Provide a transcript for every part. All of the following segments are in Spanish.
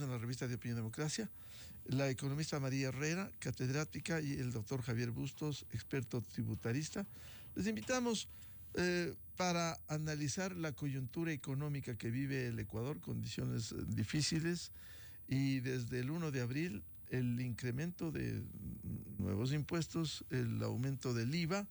En la revista de Opinión Democracia, la economista María Herrera, catedrática, y el doctor Javier Bustos, experto tributarista. Les invitamos para analizar la coyuntura económica que vive el Ecuador, condiciones difíciles, y desde el 1 de abril el incremento de nuevos impuestos, el aumento del IVA,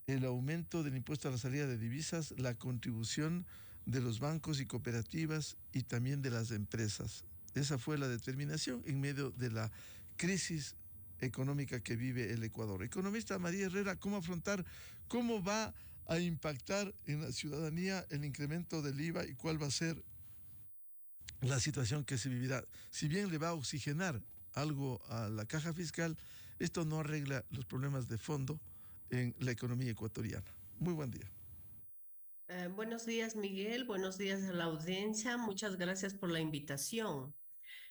el aumento del impuesto a la salida de divisas, la contribución de los bancos y cooperativas y también de las empresas. Esa fue la determinación en medio de la crisis económica que vive el Ecuador. Economista María Herrera, ¿cómo afrontar, cómo va a impactar en la ciudadanía el incremento del IVA y cuál va a ser la situación que se vivirá? Si bien le va a oxigenar algo a la caja fiscal, esto no arregla los problemas de fondo en la economía ecuatoriana. Muy buen día. Buenos días, Miguel. Buenos días a la audiencia. Muchas gracias por la invitación.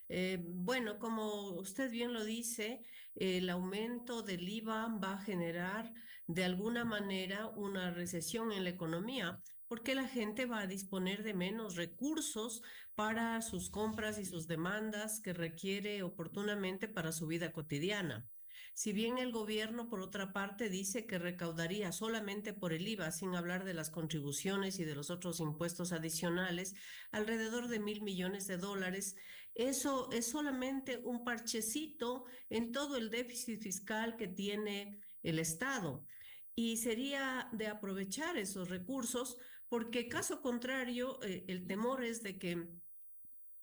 Bueno, como usted bien lo dice, el aumento del IVA va a generar de alguna manera una recesión en la economía, porque la gente va a disponer de menos recursos para sus compras y sus demandas que requiere oportunamente para su vida cotidiana. Si bien el gobierno, por otra parte, dice que recaudaría solamente por el IVA, sin hablar de las contribuciones y de los otros impuestos adicionales, alrededor de $1.000 millones, eso es solamente un parchecito en todo el déficit fiscal que tiene el Estado. Y sería de aprovechar esos recursos, porque caso contrario, el temor es de que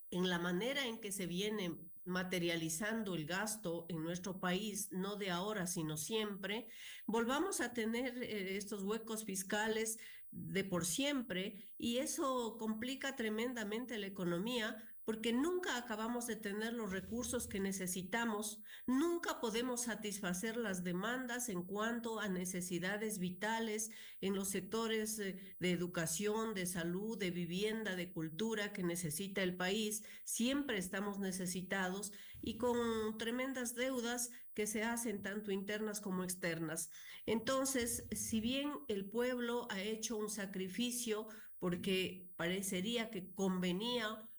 en la manera en que se viene materializando el gasto en nuestro país, no de ahora, sino siempre, volvamos a tener estos huecos fiscales de por siempre, y eso complica tremendamente la economía porque nunca acabamos de tener los recursos que necesitamos, nunca podemos satisfacer las demandas en cuanto a necesidades vitales en los sectores de educación, de salud, de vivienda, de cultura que necesita el país. Siempre estamos necesitados y con tremendas deudas que se hacen tanto internas como externas. Entonces, si bien el pueblo ha hecho un sacrificio porque parecería que convenía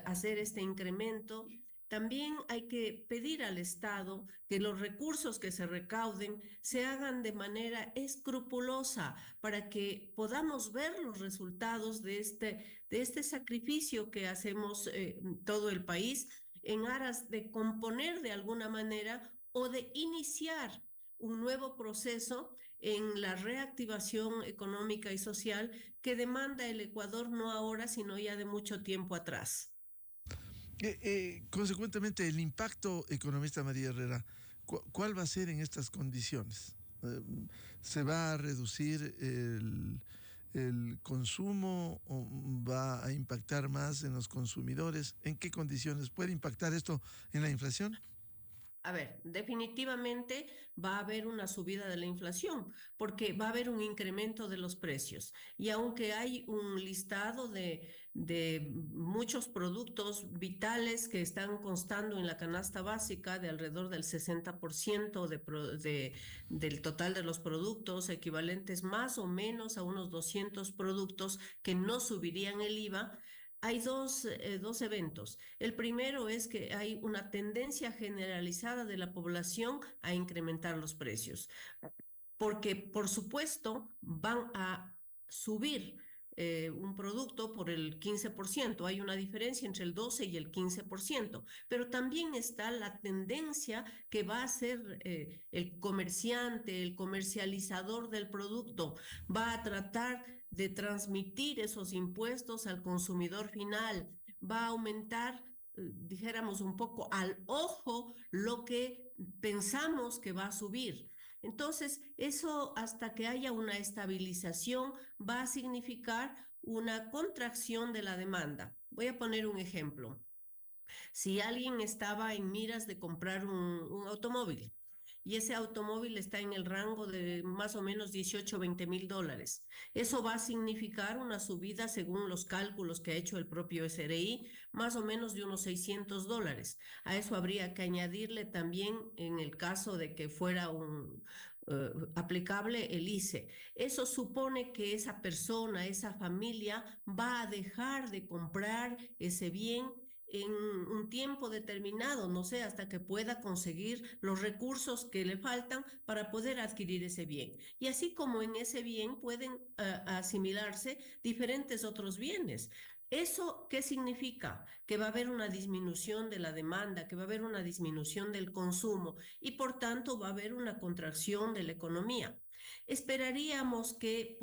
hacer este incremento, también hay que pedir al Estado que los recursos que se recauden se hagan de manera escrupulosa para que podamos ver los resultados de este sacrificio que hacemos todo el país en aras de componer de alguna manera o de iniciar un nuevo proceso en la reactivación económica y social que demanda el Ecuador no ahora, sino ya de mucho tiempo atrás. Consecuentemente, el impacto, economista María Herrera, ¿cuál va a ser en estas condiciones? ¿Se va a reducir el consumo o va a impactar más en los consumidores? ¿En qué condiciones puede impactar esto en la inflación? A ver, definitivamente va a haber una subida de la inflación porque va a haber un incremento de los precios. Y aunque hay un listado de muchos productos vitales que están constando en la canasta básica de alrededor del 60% del total de los productos, equivalentes más o menos a unos 200 productos que no subirían el IVA, hay dos eventos. El primero es que hay una tendencia generalizada de la población a incrementar los precios, porque por supuesto van a subir un producto por el 15%. Hay una diferencia entre el 12 y el 15%, pero también está la tendencia que va a ser el comerciante, el comercializador del producto, va a tratar de transmitir esos impuestos al consumidor final, va a aumentar dijéramos un poco al ojo lo que pensamos que va a subir. Entonces, eso hasta que haya una estabilización va a significar una contracción de la demanda. Voy a poner un ejemplo. Si alguien estaba en miras de comprar un automóvil y ese automóvil está en el rango de más o menos 18 20 mil dólares, eso va a significar una subida, según los cálculos que ha hecho el propio SRI, más o menos de unos $600. A eso habría que añadirle también, en el caso de que fuera aplicable el ICE. Eso supone que esa persona, esa familia, va a dejar de comprar ese bien en un tiempo determinado, no sé, hasta que pueda conseguir los recursos que le faltan para poder adquirir ese bien. Y así como en ese bien pueden asimilarse diferentes otros bienes. ¿Eso qué significa? Que va a haber una disminución de la demanda, que va a haber una disminución del consumo y por tanto va a haber una contracción de la economía. Esperaríamos que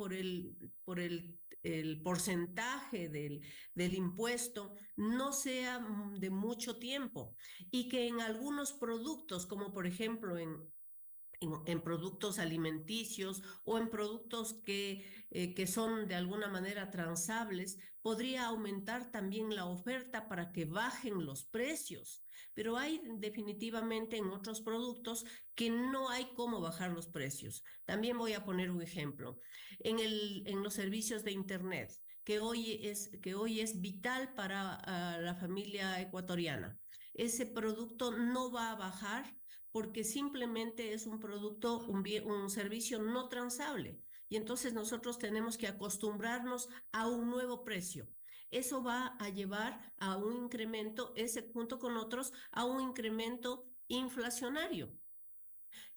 el porcentaje del impuesto no sea de mucho tiempo y que en algunos productos, como por ejemplo en productos alimenticios o en productos que son de alguna manera transables, podría aumentar también la oferta para que bajen los precios. Pero hay definitivamente en otros productos que no hay cómo bajar los precios. También voy a poner un ejemplo. En los servicios de Internet, que hoy es vital para la familia ecuatoriana. Ese producto no va a bajar porque simplemente es un producto, un servicio no transable. Y entonces nosotros tenemos que acostumbrarnos a un nuevo precio. Eso va a llevar a un incremento, ese junto con otros, a un incremento inflacionario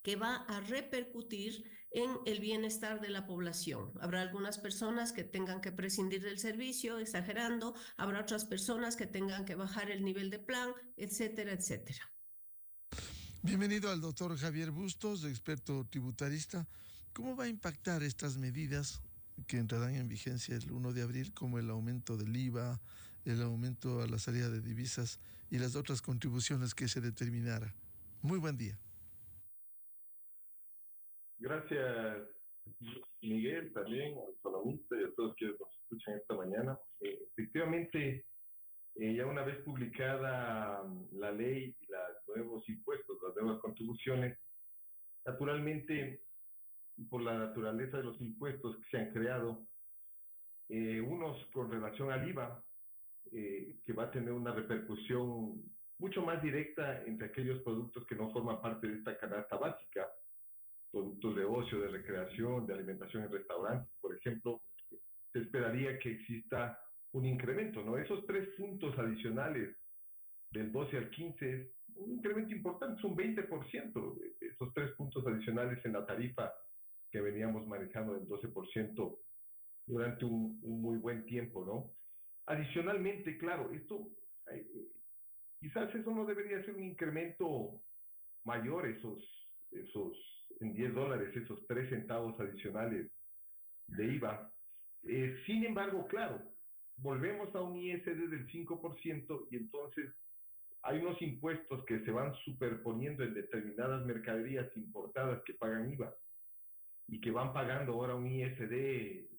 que va a repercutir en el bienestar de la población. Habrá algunas personas que tengan que prescindir del servicio, exagerando, habrá otras personas que tengan que bajar el nivel de plan, etcétera, etcétera. Bienvenido al doctor Javier Bustos, experto tributarista. ¿Cómo va a impactar estas medidas que entrarán en vigencia el 1 de abril, como el aumento del IVA, el aumento a la salida de divisas y las otras contribuciones que se determinara? Muy buen día. Gracias, Miguel, también al economista y a todos quienes nos escuchan esta mañana. Efectivamente, ya una vez publicada la ley y los nuevos impuestos, las nuevas contribuciones, naturalmente, por la naturaleza de los impuestos que se han creado, unos con relación al IVA, que va a tener una repercusión mucho más directa entre aquellos productos que no forman parte de esta canasta básica, productos de ocio, de recreación, de alimentación en restaurantes, por ejemplo, se esperaría que exista un incremento, ¿no? Esos 3 puntos adicionales del 12 al 15 es un incremento importante, es un 20%, esos 3 puntos adicionales en la tarifa que veníamos manejando del 12% durante un muy buen tiempo, ¿no? Adicionalmente, claro, esto, quizás eso no debería ser un incremento mayor, esos en $10, esos 3 centavos adicionales de IVA. Sin embargo, claro, volvemos a un ISD del 5% y entonces hay unos impuestos que se van superponiendo en determinadas mercaderías importadas que pagan IVA y que van pagando ahora un ISD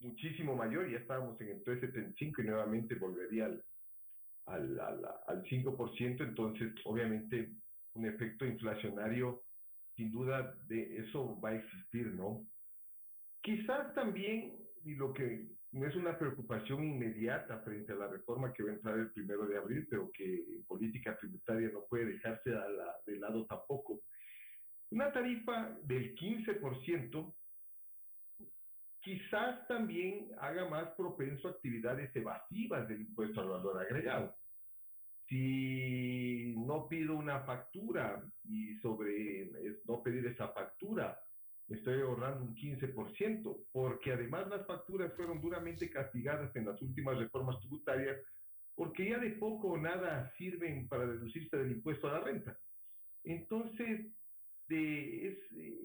muchísimo mayor. Ya estábamos en el 3,75 y nuevamente volvería al 5%, entonces obviamente un efecto inflacionario, sin duda de eso va a existir, ¿no? Quizás también, y lo que no es una preocupación inmediata frente a la reforma que va a entrar el 1 de abril, pero que en política tributaria no puede dejarse de lado tampoco, una tarifa del 15% quizás también haga más propenso a actividades evasivas del impuesto al valor agregado. Si no pido una factura y sobre no pedir esa factura, me estoy ahorrando un 15%, porque además las facturas fueron duramente castigadas en las últimas reformas tributarias, porque ya de poco o nada sirven para deducirse del impuesto a la renta. Entonces,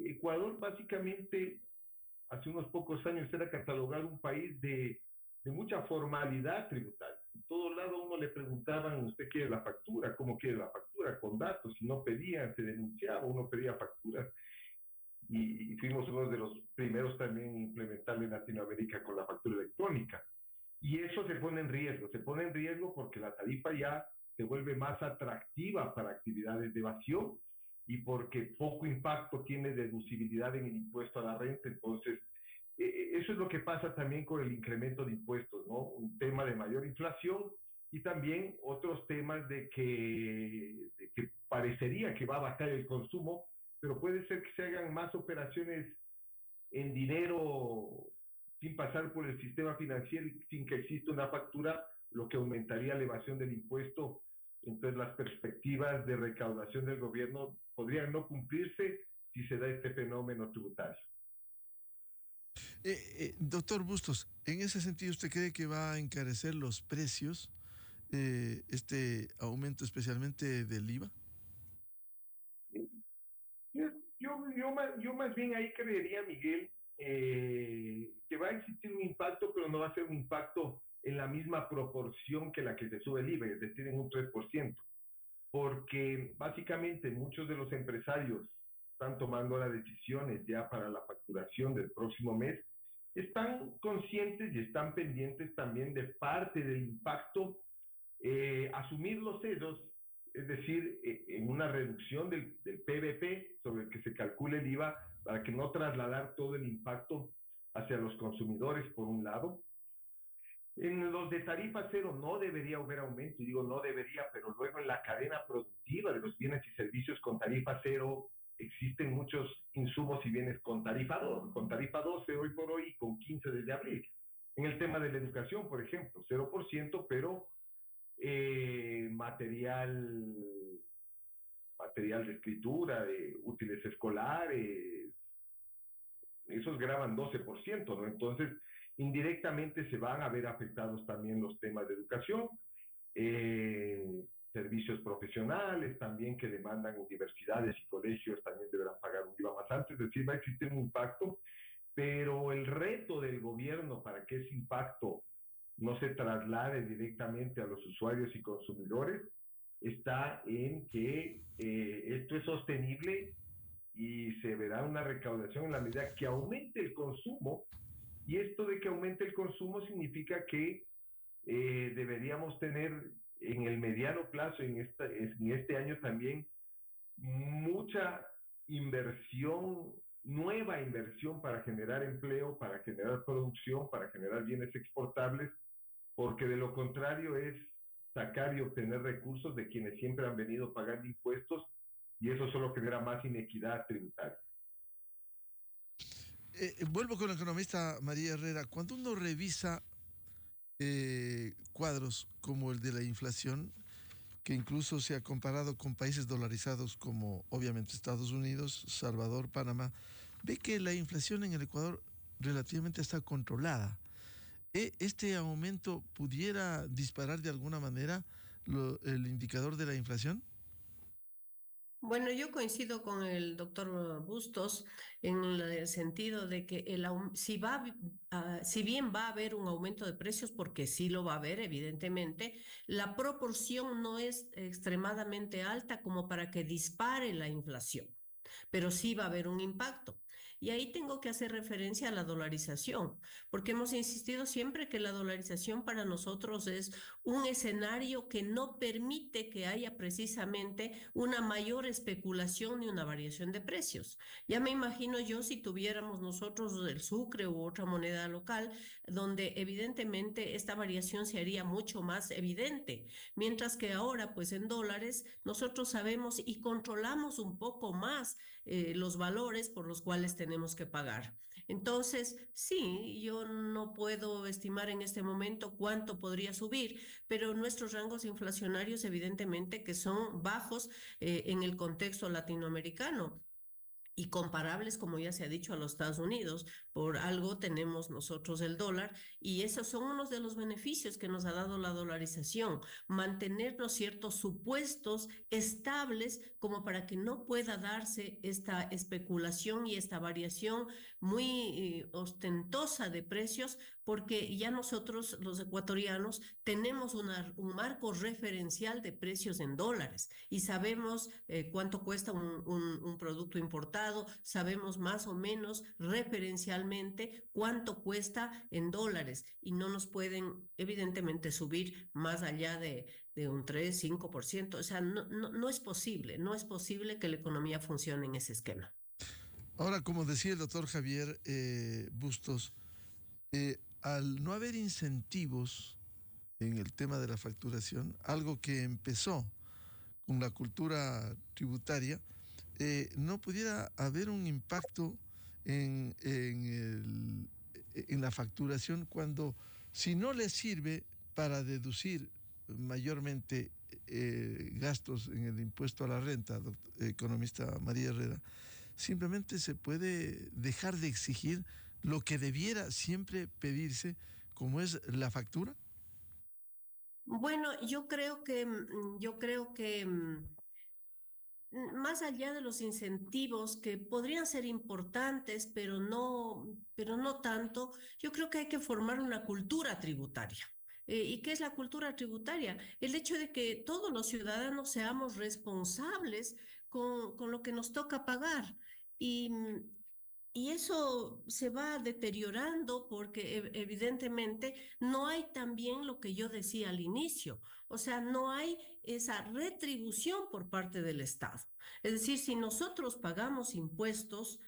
Ecuador básicamente hace unos pocos años era catalogado un país de mucha formalidad tributaria. En todo lado uno le preguntaban, ¿usted quiere la factura? ¿Cómo quiere la factura? Con datos. Si no pedían, se denunciaba, uno pedía facturas. Y fuimos uno de los primeros también en implementarlo en Latinoamérica con la factura electrónica. Y eso se pone en riesgo porque la tarifa ya se vuelve más atractiva para actividades de evasión y porque poco impacto tiene deducibilidad en el impuesto a la renta. Entonces, eso es lo que pasa también con el incremento de impuestos, ¿no? Un tema de mayor inflación y también otros temas de que parecería que va a bajar el consumo, pero puede ser que se hagan más operaciones en dinero sin pasar por el sistema financiero y sin que exista una factura, lo que aumentaría la evasión del impuesto. Entonces las perspectivas de recaudación del gobierno podrían no cumplirse si se da este fenómeno tributario. Doctor Bustos, en ese sentido, ¿usted cree que va a encarecer los precios este aumento especialmente del IVA? Yo más bien ahí creería, Miguel, que va a existir un impacto, pero no va a ser un impacto en la misma proporción que la que se sube el IVA, es decir, en un 3%, porque básicamente muchos de los empresarios están tomando las decisiones ya para la facturación del próximo mes, están conscientes y están pendientes también de parte del impacto, asumir los ceros, es decir, en una reducción del PVP sobre el que se calcula el IVA, para que no trasladar todo el impacto hacia los consumidores, por un lado. En los de tarifa cero no debería haber aumento, y digo no debería, pero luego en la cadena productiva de los bienes y servicios con tarifa cero existen muchos insumos y bienes con tarifa 12 hoy por hoy y con 15 desde abril. En el tema de la educación, por ejemplo, 0%, pero material de escritura, de útiles escolares, esos graban 12%, ¿no? Entonces, indirectamente se van a ver afectados también los temas de educación, servicios profesionales también que demandan universidades y colegios también deberán pagar un IVA más alto, es decir, va a existir un impacto, pero el reto del gobierno para que ese impacto no se traslade directamente a los usuarios y consumidores está en que esto es sostenible y se verá una recaudación en la medida que aumente el consumo, y esto de que aumente el consumo significa que deberíamos tener en el mediano plazo, en este año también, mucha inversión, nueva inversión para generar empleo, para generar producción, para generar bienes exportables, porque de lo contrario es sacar y obtener recursos de quienes siempre han venido pagando impuestos, y eso solo genera más inequidad tributaria. Vuelvo con la economista María Herrera. Cuando uno revisa cuadros como el de la inflación, que incluso se ha comparado con países dolarizados como obviamente Estados Unidos, Salvador, Panamá, ve que la inflación en el Ecuador relativamente está controlada. ¿Este aumento pudiera disparar de alguna manera el indicador de la inflación? Bueno, yo coincido con el doctor Bustos en el sentido de que si bien va a haber un aumento de precios, porque sí lo va a haber, evidentemente, la proporción no es extremadamente alta como para que dispare la inflación, pero sí va a haber un impacto. Y ahí tengo que hacer referencia a la dolarización, porque hemos insistido siempre que la dolarización para nosotros es un escenario que no permite que haya precisamente una mayor especulación ni una variación de precios. Ya me imagino yo si tuviéramos nosotros el sucre u otra moneda local, donde evidentemente esta variación se haría mucho más evidente, mientras que ahora pues en dólares nosotros sabemos y controlamos un poco más los valores por los cuales tenemos que pagar. Entonces, sí, yo no puedo estimar en este momento cuánto podría subir, pero nuestros rangos inflacionarios evidentemente que son bajos en el contexto latinoamericano y comparables, como ya se ha dicho, a los Estados Unidos. Por algo tenemos nosotros el dólar, y esos son unos de los beneficios que nos ha dado la dolarización, mantenernos ciertos supuestos estables como para que no pueda darse esta especulación y esta variación muy ostentosa de precios, porque ya nosotros los ecuatorianos tenemos un marco referencial de precios en dólares y sabemos cuánto cuesta un producto importado, sabemos más o menos referencialmente cuánto cuesta en dólares, y no nos pueden evidentemente subir más allá de un 3, 5%. O sea, no es posible, no es posible que la economía funcione en ese esquema. Ahora, como decía el doctor Javier Bustos, al no haber incentivos en el tema de la facturación, algo que empezó con la cultura tributaria, no pudiera haber un impacto en la facturación cuando, si no le sirve para deducir mayormente gastos en el impuesto a la renta, economista María Herrera, simplemente se puede dejar de exigir lo que debiera siempre pedirse, como es la factura? Bueno, yo creo que más allá de los incentivos que podrían ser importantes, pero no tanto, yo creo que hay que formar una cultura tributaria. ¿Y qué es la cultura tributaria? El hecho de que todos los ciudadanos seamos responsables con lo que nos toca pagar. Y, y eso se va deteriorando porque evidentemente no hay también lo que yo decía al inicio, o sea, no hay esa retribución por parte del Estado. Es decir, si nosotros pagamos impuestos,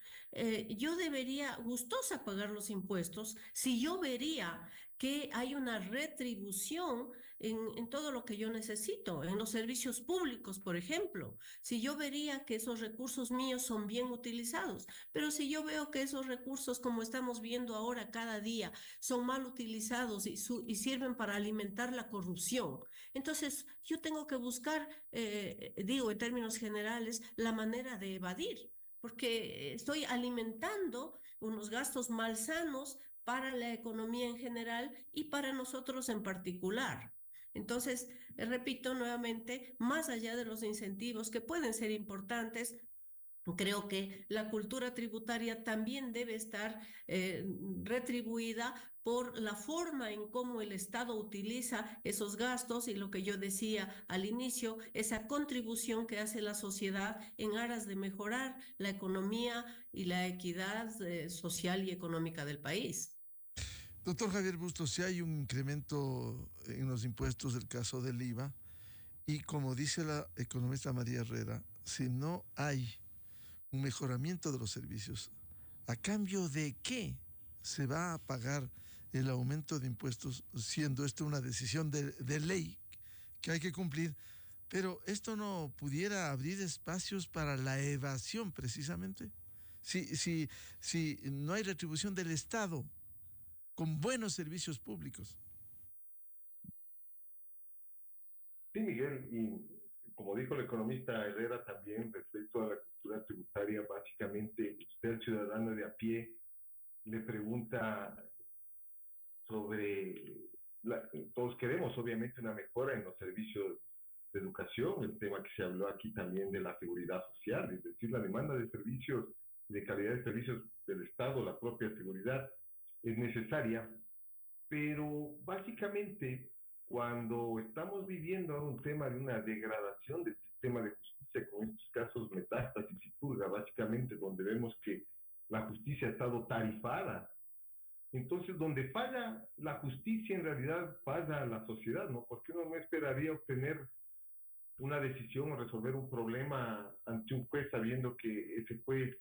yo debería gustosa pagar los impuestos si yo vería que hay una retribución en todo lo que yo necesito, en los servicios públicos, por ejemplo, si yo vería que esos recursos míos son bien utilizados. Pero si yo veo que esos recursos, como estamos viendo ahora cada día, son mal utilizados y sirven para alimentar la corrupción, entonces yo tengo que buscar, digo en términos generales, la manera de evadir, porque estoy alimentando unos gastos malsanos para la economía en general y para nosotros en particular. Entonces, repito nuevamente, más allá de los incentivos que pueden ser importantes, creo que la cultura tributaria también debe estar retribuida por la forma en cómo el Estado utiliza esos gastos y lo que yo decía al inicio, esa contribución que hace la sociedad en aras de mejorar la economía y la equidad social y económica del país. Doctor Javier Bustos, si hay un incremento en los impuestos del caso del IVA, y como dice la economista María Herrera, si no hay un mejoramiento de los servicios, ¿a cambio de qué se va a pagar el aumento de impuestos, siendo esto una decisión de ley que hay que cumplir? Pero esto no pudiera abrir espacios para la evasión precisamente. Si no hay retribución del Estado con buenos servicios públicos. Sí, Miguel, y como dijo el economista Herrera también respecto a la cultura tributaria, básicamente usted, el ciudadano de a pie, le pregunta sobre, todos queremos obviamente una mejora en los servicios de educación, el tema que se habló aquí también de la seguridad social, es decir, la demanda de servicios, de calidad de servicios del Estado, la propia seguridad es necesaria, pero básicamente cuando estamos viviendo un tema de una degradación del sistema de justicia, con estos casos Metástasis y Purga, básicamente donde vemos que la justicia ha estado tarifada, entonces donde falla la justicia en realidad falla la sociedad, ¿no? Porque uno no esperaría obtener una decisión o resolver un problema ante un juez sabiendo que ese juez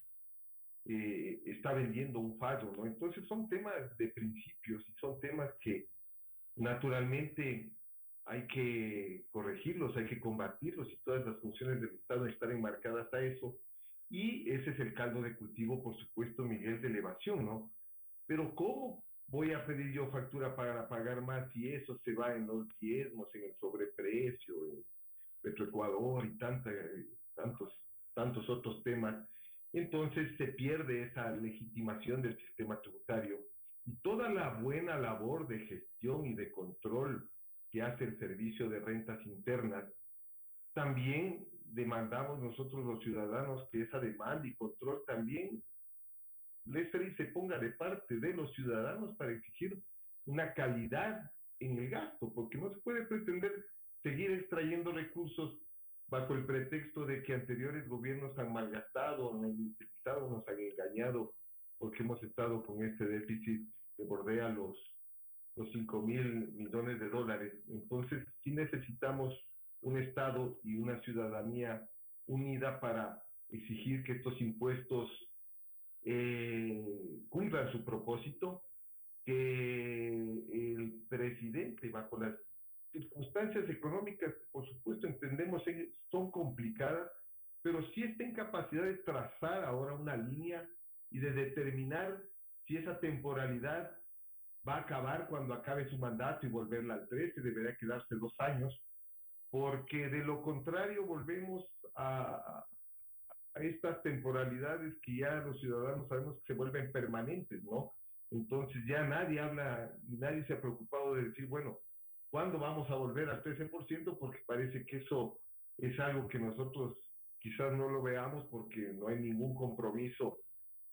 está vendiendo un fallo, ¿no? Entonces son temas de principios y son temas que naturalmente hay que corregirlos, hay que combatirlos y todas las funciones del Estado están enmarcadas a eso. Y ese es el caldo de cultivo, por supuesto, Miguel, de elevación, ¿no? Pero ¿cómo voy a pedir yo factura para pagar más si eso se va en los diezmos, en el sobreprecio, en Petroecuador y tantos, tantos otros temas? Entonces se pierde esa legitimación del sistema tributario y toda la buena labor de gestión y de control que hace el Servicio de Rentas Internas. También demandamos nosotros los ciudadanos que esa demanda y control también se ponga de parte de los ciudadanos para exigir una calidad en el gasto, porque no se puede pretender seguir extrayendo recursos bajo el pretexto de que anteriores gobiernos han malgastado, han inutilizado, nos han engañado, porque hemos estado con este déficit que bordea los 5.000 millones de dólares. Entonces, sí necesitamos un Estado y una ciudadanía unida para exigir que estos impuestos cumplan su propósito, que el presidente, bajo las circunstancias económicas, por supuesto, entendemos, son complicadas, pero sí está en capacidad de trazar ahora una línea y de determinar si esa temporalidad va a acabar cuando acabe su mandato y volverla al 13, deberá quedarse 2 años, porque de lo contrario volvemos a estas temporalidades que ya los ciudadanos sabemos que se vuelven permanentes, ¿no? Entonces ya nadie habla, nadie se ha preocupado de decir, bueno, ¿cuándo vamos a volver al 13%? Porque parece que eso es algo que nosotros quizás no lo veamos porque no hay ningún compromiso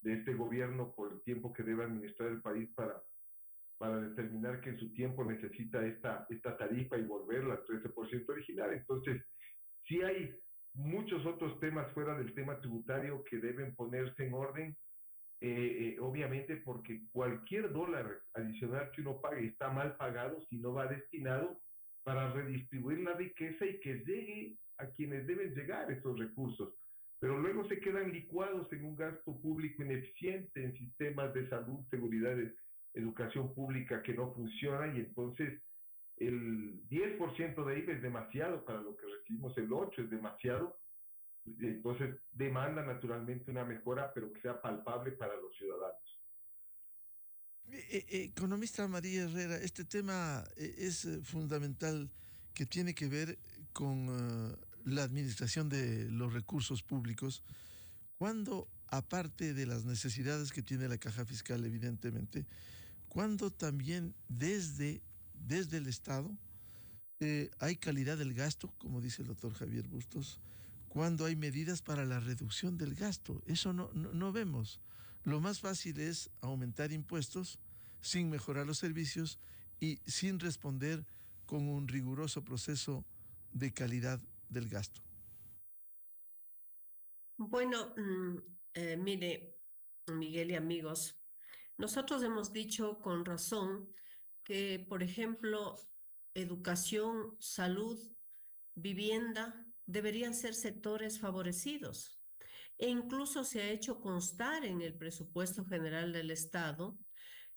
de este gobierno por el tiempo que debe administrar el país para determinar que en su tiempo necesita esta tarifa y volverla al 13% original. Entonces, sí hay muchos otros temas fuera del tema tributario que deben ponerse en orden, obviamente porque cualquier dólar adicional que uno pague está mal pagado si no va destinado para redistribuir la riqueza y que llegue a quienes deben llegar esos recursos. Pero luego se quedan licuados en un gasto público ineficiente, en sistemas de salud, seguridad, educación pública que no funcionan y entonces el 10% de IVA es demasiado para lo que recibimos, el 8% es demasiado, entonces demanda naturalmente una mejora, pero que sea palpable para los ciudadanos. Economista María Herrera, este tema es fundamental que tiene que ver con la administración de los recursos públicos, cuando, aparte de las necesidades que tiene la caja fiscal, evidentemente, cuando también desde el Estado hay calidad del gasto, como dice el doctor Javier Bustos, cuando hay medidas para la reducción del gasto. Eso no vemos. Lo más fácil es aumentar impuestos sin mejorar los servicios y sin responder con un riguroso proceso de calidad del gasto. Bueno, mire, Miguel y amigos, nosotros hemos dicho con razón que, por ejemplo, educación, salud, vivienda deberían ser sectores favorecidos. E incluso se ha hecho constar en el presupuesto general del Estado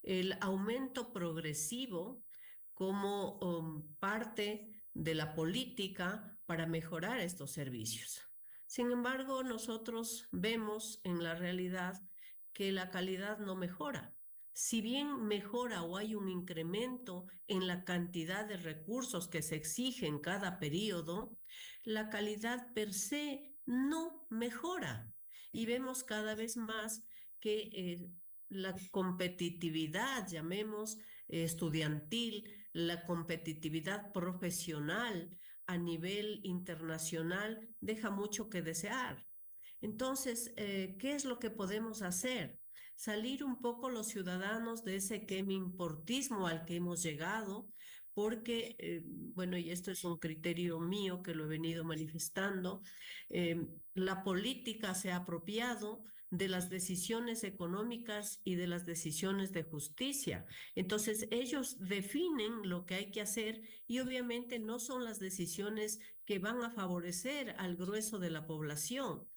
el aumento progresivo como parte de la política para mejorar estos servicios. Sin embargo, nosotros vemos en la realidad que la calidad no mejora. Si bien mejora o hay un incremento en la cantidad de recursos que se exigen cada periodo, la calidad per se no mejora. Y vemos cada vez más que la competitividad, llamemos estudiantil, la competitividad profesional a nivel internacional deja mucho que desear. Entonces, ¿qué es lo que podemos hacer? Salir un poco los ciudadanos de ese que me importismo al que hemos llegado, porque, bueno, y esto es un criterio mío que lo he venido manifestando, la política se ha apropiado de las decisiones económicas y de las decisiones de justicia. Entonces, ellos definen lo que hay que hacer y obviamente no son las decisiones que van a favorecer al grueso de la población.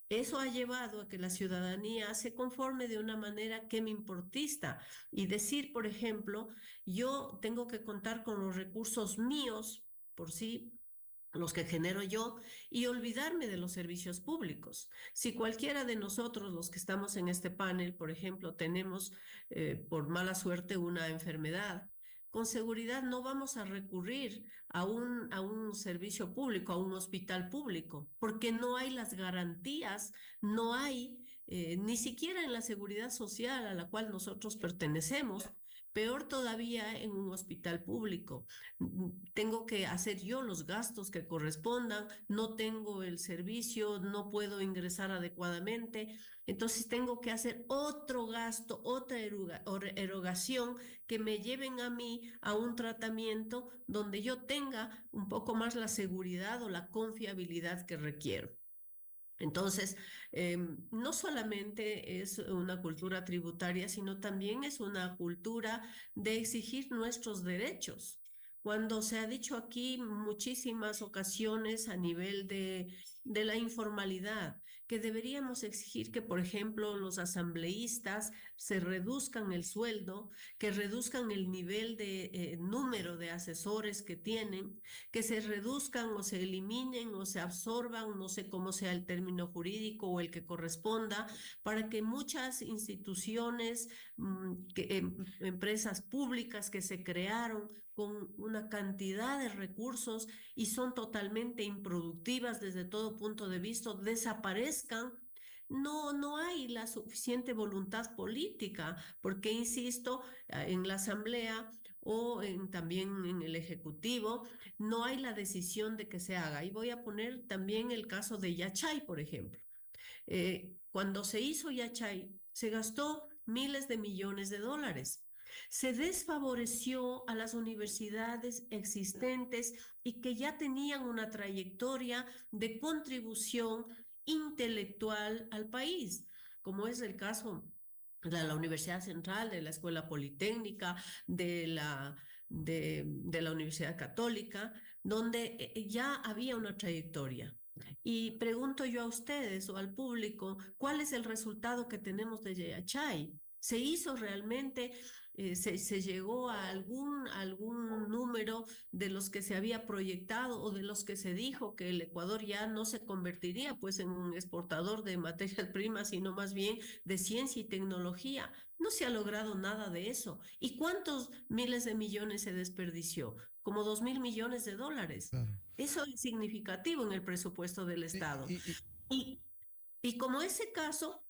Eso ha llevado a que la ciudadanía se conforme de una manera que me importista y decir, por ejemplo, yo tengo que contar con los recursos míos por sí, los que genero yo, y olvidarme de los servicios públicos. Si cualquiera de nosotros, los que estamos en este panel, por ejemplo, tenemos por mala suerte una enfermedad, con seguridad no vamos a recurrir a un servicio público, a un hospital público, porque no hay las garantías, no hay ni siquiera en la seguridad social a la cual nosotros pertenecemos. Peor todavía en un hospital público. Tengo que hacer yo los gastos que correspondan, no tengo el servicio, no puedo ingresar adecuadamente, entonces tengo que hacer otro gasto, otra erogación que me lleven a mí a un tratamiento donde yo tenga un poco más la seguridad o la confiabilidad que requiero. Entonces, no solamente es una cultura tributaria, sino también es una cultura de exigir nuestros derechos. Cuando se ha dicho aquí muchísimas ocasiones a nivel de la informalidad, que deberíamos exigir que, por ejemplo, los asambleístas se reduzcan el sueldo, que reduzcan el nivel de número de asesores que tienen, que se reduzcan o se eliminen o se absorban, no sé cómo sea el término jurídico o el que corresponda, para que muchas instituciones, empresas públicas que se crearon con una cantidad de recursos y son totalmente improductivas desde todo punto de vista, desaparezcan. No hay la suficiente voluntad política, porque, insisto, en la Asamblea o también en el Ejecutivo, no hay la decisión de que se haga. Y voy a poner también el caso de Yachay, por ejemplo. Cuando se hizo Yachay, se gastó miles de millones de dólares. Se desfavoreció a las universidades existentes y que ya tenían una trayectoria de contribución intelectual al país, como es el caso de la Universidad Central, de la Escuela Politécnica, de la Universidad Católica, donde ya había una trayectoria. Y pregunto yo a ustedes o al público, ¿cuál es el resultado que tenemos de Yachay? ¿Se hizo realmente, se llegó a algún número de los que se había proyectado o de los que se dijo que el Ecuador ya no se convertiría pues en un exportador de materias primas, sino más bien de ciencia y tecnología? No se ha logrado nada de eso. ¿Y cuántos miles de millones se desperdició? Como 2.000 millones de dólares. Claro. Eso es significativo en el presupuesto del Y, Estado. y- y- Y, y como ese caso,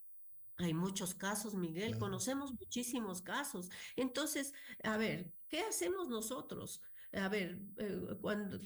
hay muchos casos, Miguel, claro. conocemos muchísimos casos. Entonces, a ver, ¿qué hacemos nosotros? A ver,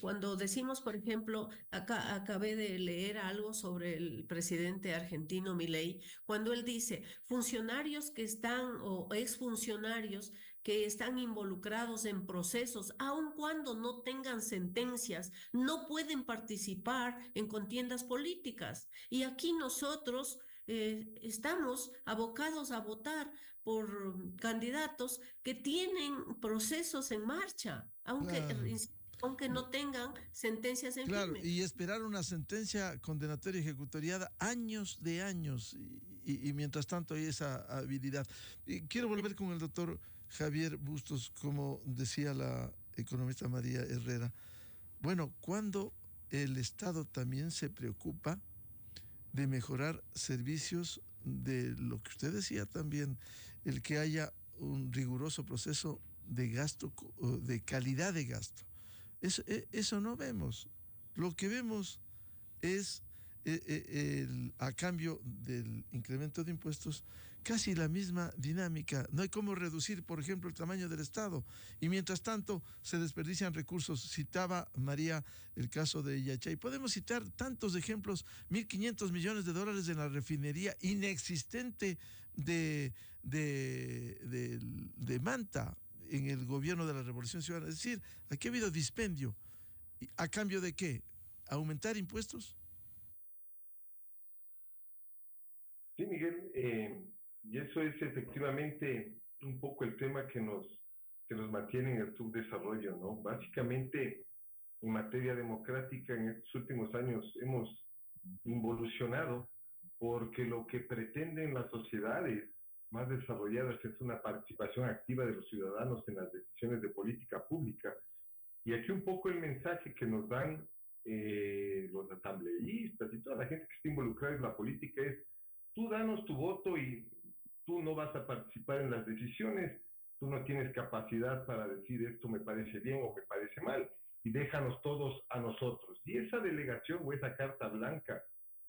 cuando decimos, por ejemplo, acá acabé de leer algo sobre el presidente argentino Milei, cuando él dice, funcionarios que están o exfuncionarios que están involucrados en procesos, aun cuando no tengan sentencias, no pueden participar en contiendas políticas. Y aquí nosotros estamos abocados a votar por candidatos que tienen procesos en marcha, Claro. aunque no tengan sentencias en Claro, firme. y esperar una sentencia condenatoria ejecutoriada años de años, y mientras tanto hay esa habilidad. Y quiero volver con el doctor Javier Bustos, como decía la economista María Herrera. Bueno, cuando el Estado también se preocupa de mejorar servicios, de lo que usted decía también, el que haya un riguroso proceso de gasto, de calidad de gasto. Eso no vemos. Lo que vemos es, a cambio del incremento de impuestos, casi la misma dinámica. No hay cómo reducir, por ejemplo, el tamaño del Estado. Y mientras tanto se desperdician recursos. Citaba María el caso de Yachay. Podemos citar tantos ejemplos: 1.500 millones de dólares en la refinería inexistente de Manta en el gobierno de la Revolución Ciudadana. Es decir, aquí ha habido dispendio. ¿A cambio de qué? ¿Aumentar impuestos? Sí, Miguel, y eso es efectivamente un poco el tema que nos mantiene en el subdesarrollo, ¿no? Básicamente, en materia democrática, en estos últimos años hemos involucionado porque lo que pretenden las sociedades más desarrolladas es una participación activa de los ciudadanos en las decisiones de política pública. Y aquí un poco el mensaje que nos dan los asambleístas y toda la gente que está involucrada en la política es: tú danos tu voto y tú no vas a participar en las decisiones, tú no tienes capacidad para decir esto me parece bien o me parece mal, y déjanos todos a nosotros. Y esa delegación o esa carta blanca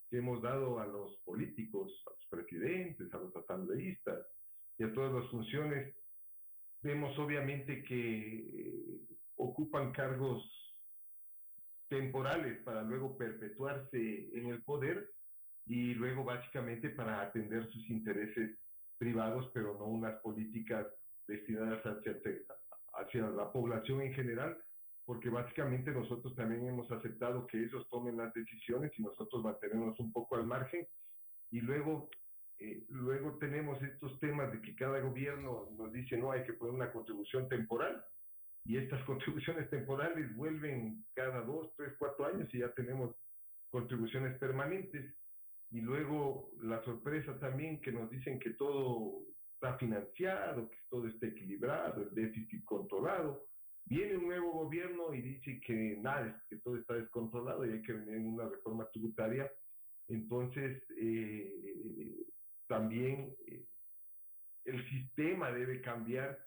que hemos dado a los políticos, a los presidentes, a los asambleístas y a todas las funciones, vemos obviamente que ocupan cargos temporales para luego perpetuarse en el poder y luego básicamente para atender sus intereses privados, pero no unas políticas destinadas hacia la población en general, porque básicamente nosotros también hemos aceptado que ellos tomen las decisiones y nosotros mantenemos un poco al margen, y luego tenemos estos temas de que cada gobierno nos dice: no, hay que poner una contribución temporal, y estas contribuciones temporales vuelven cada 2, 3, 4 años y ya tenemos contribuciones permanentes. y luego la sorpresa también que nos dicen que todo está financiado, que todo está equilibrado, el déficit controlado. Viene un nuevo gobierno y dice que nada, que todo está descontrolado y hay que venir en una reforma tributaria. Entonces, también el sistema debe cambiar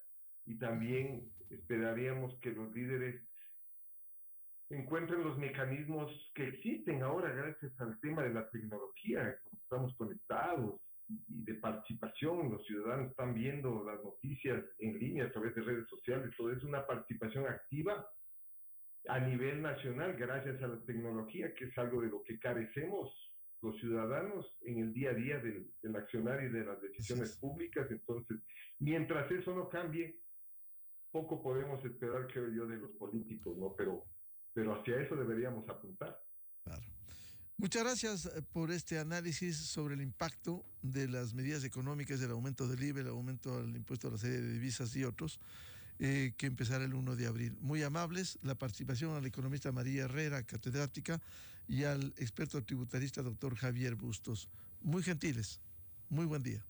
y también esperaríamos que los líderes encuentren los mecanismos que existen ahora gracias al tema de la tecnología, como estamos conectados y de participación, los ciudadanos están viendo las noticias en línea a través de redes sociales, todo es una participación activa a nivel nacional gracias a la tecnología, que es algo de lo que carecemos los ciudadanos en el día a día del accionar y de las decisiones públicas. Entonces, mientras eso no cambie, poco podemos esperar, creo yo, de los políticos, ¿no? Pero hacia eso deberíamos apuntar. Claro. Muchas gracias por este análisis sobre el impacto de las medidas económicas, del aumento del IVA, el aumento del impuesto a la serie de divisas y otros, que empezará el 1 de abril. Muy amables, la participación al economista María Herrera, catedrática, y al experto tributarista doctor Javier Bustos. Muy gentiles. Muy buen día.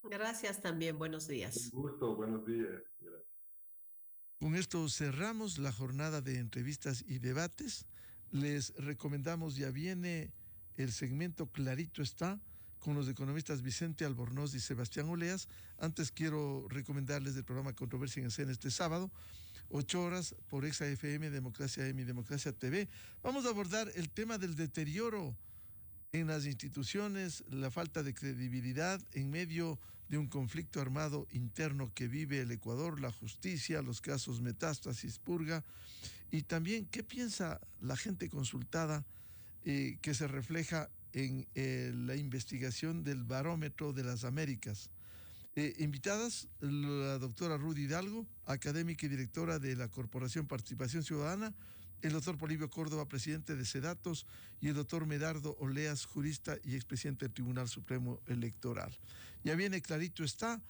Gracias también, buenos días. Un gusto, buenos días. Gracias. Con esto cerramos la jornada de entrevistas y debates. Les recomendamos, ya viene el segmento Clarito Está, con los economistas Vicente Albornoz y Sebastián Oleas. Antes quiero recomendarles el programa Controversia en Escena este sábado, 8 horas por Exa FM, Democracia M y Democracia TV. Vamos a abordar el tema del deterioro en las instituciones, la falta de credibilidad en medio de un conflicto armado interno que vive el Ecuador, la justicia, los casos Metástasis, Purga, y también qué piensa la gente consultada que se refleja en la investigación del Barómetro de las Américas. Invitadas, la doctora Rudy Hidalgo, académica y directora de la Corporación Participación Ciudadana, el doctor Polibio Córdoba, presidente de SEDATOS, y el doctor Medardo Oleas, jurista y expresidente del Tribunal Supremo Electoral. Ya viene Clarito Está.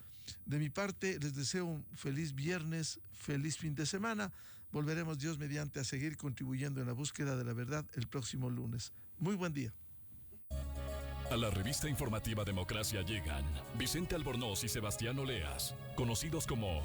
De mi parte, les deseo un feliz viernes, feliz fin de semana. Volveremos, Dios mediante, a seguir contribuyendo en la búsqueda de la verdad el próximo lunes. Muy buen día. A la revista informativa Democracia llegan Vicente Albornoz y Sebastián Oleas, conocidos como